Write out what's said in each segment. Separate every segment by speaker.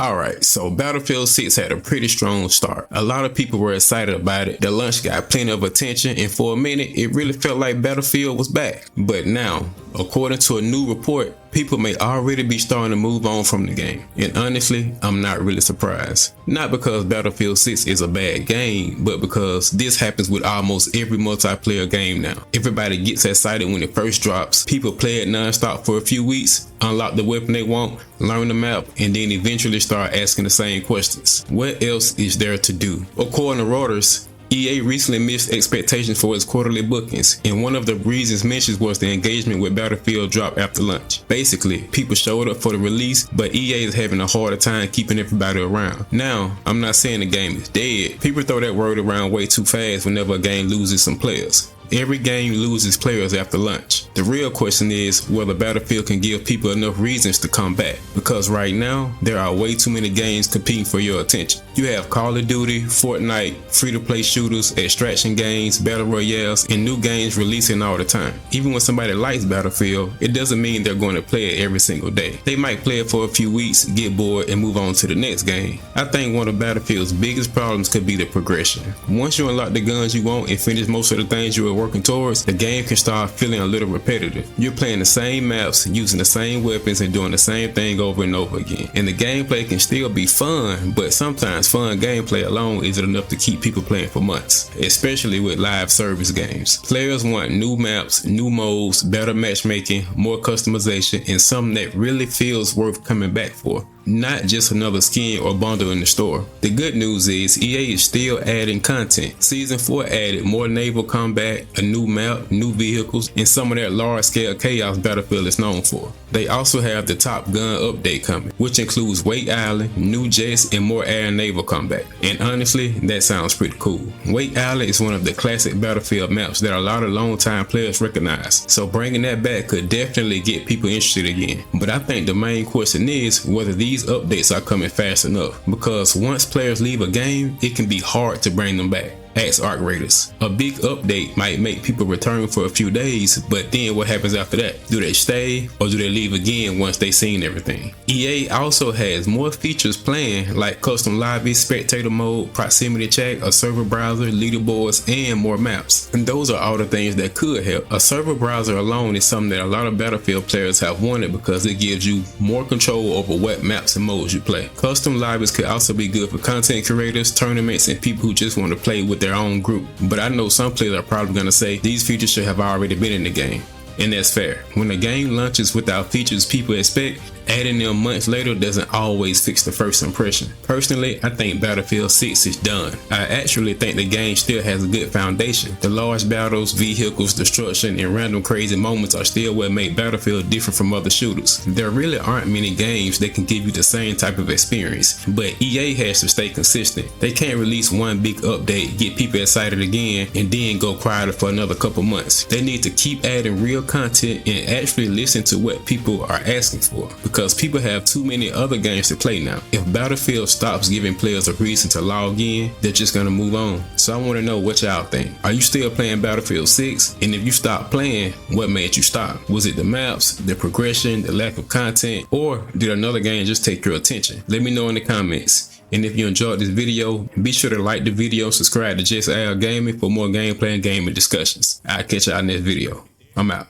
Speaker 1: Alright, so Battlefield 6 had a pretty strong start. A lot of people were excited about it. The launch got plenty of attention, and for a minute, it really felt like Battlefield was back. But now, according to a new report, people may already be starting to move on from the game. And honestly, I'm not really surprised. Not because Battlefield 6 is a bad game, but because this happens with almost every multiplayer game now. Everybody gets excited when it first drops. People play it non-stop for a few weeks, unlock the weapon they want, learn the map, and then eventually start asking the same questions. What else is there to do? According to Reuters, EA recently missed expectations for its quarterly bookings, and one of the reasons mentioned was the engagement with Battlefield drop after launch. Basically, people showed up for the release, but EA is having a harder time keeping everybody around. Now, I'm not saying the game is dead. People throw that word around way too fast whenever a game loses some players. Every game loses players after launch. The real question is whether Battlefield can give people enough reasons to come back, because right now there are way too many games competing for your attention. You have Call of Duty, Fortnite, free-to-play shooters, extraction games, battle royales, and new games releasing all the time. Even when somebody likes Battlefield, it doesn't mean they're going to play it every single day. They might play it for a few weeks, get bored, and move on to the next game. I think one of Battlefield's biggest problems could be the progression. Once you unlock the guns you want and finish most of the things you were working towards, the game can start feeling a little repetitive. You're playing the same maps, using the same weapons, and doing the same thing over and over again. And the gameplay can still be fun, but sometimes fun gameplay alone isn't enough to keep people playing for months, especially with live service games. Players want new maps, new modes, better matchmaking, more customization, and something that really feels worth coming back for. Not just another skin or bundle in the store. The good news is EA is still adding content. Season 4 added more naval combat, a new map, new vehicles, and some of that large-scale chaos Battlefield is known for. They also have the Top Gun update coming, which includes Wake Island, new jets, and more air and naval combat. And honestly, that sounds pretty cool. Wake Island is one of the classic Battlefield maps that a lot of long-time players recognize, so bringing that back could definitely get people interested again. But I think the main question is whether these updates are coming fast enough, because once players leave a game, it can be hard to bring them back. Ask Arc Raiders. A big update might make people return for a few days, but then what happens after that? Do they stay or do they leave again once they've seen everything? EA also has more features planned, like custom lobbies, spectator mode, proximity chat, a server browser, leaderboards, and more maps. And those are all the things that could help. A server browser alone is something that a lot of Battlefield players have wanted because it gives you more control over what maps and modes you play. Custom lobbies could also be good for content creators, tournaments, and people who just want to play with their own group. But I know some players are probably going to say these features should have already been in the game. And that's fair. When a game launches without features people expect, adding them months later doesn't always fix the first impression. Personally, I think Battlefield 6 is done. I actually think the game still has a good foundation. The large battles, vehicles, destruction, and random crazy moments are still what make Battlefield different from other shooters. There really aren't many games that can give you the same type of experience, but EA has to stay consistent. They can't release one big update, get people excited again, and then go quiet for another couple months. They need to keep adding real content and actually listen to what people are asking for, because people have too many other games to play now. If Battlefield stops giving players a reason to log in, they're just gonna move on. So I want to know what y'all think. Are you still playing Battlefield 6? And if you stopped playing, what made you stop? Was it the maps, the progression, the lack of content, or did another game just take your attention? Let me know in the comments. And if you enjoyed this video, be sure to like the video and subscribe to Just Al Gaming for more gameplay and gaming discussions. I'll catch y'all in this video. I'm out.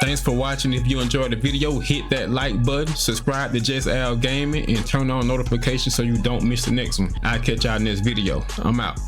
Speaker 1: Thanks for watching. If you enjoyed the video, hit that like button, subscribe to Just Al Gaming, and turn on notifications so you don't miss the next one. I'll catch y'all in this video. I'm out.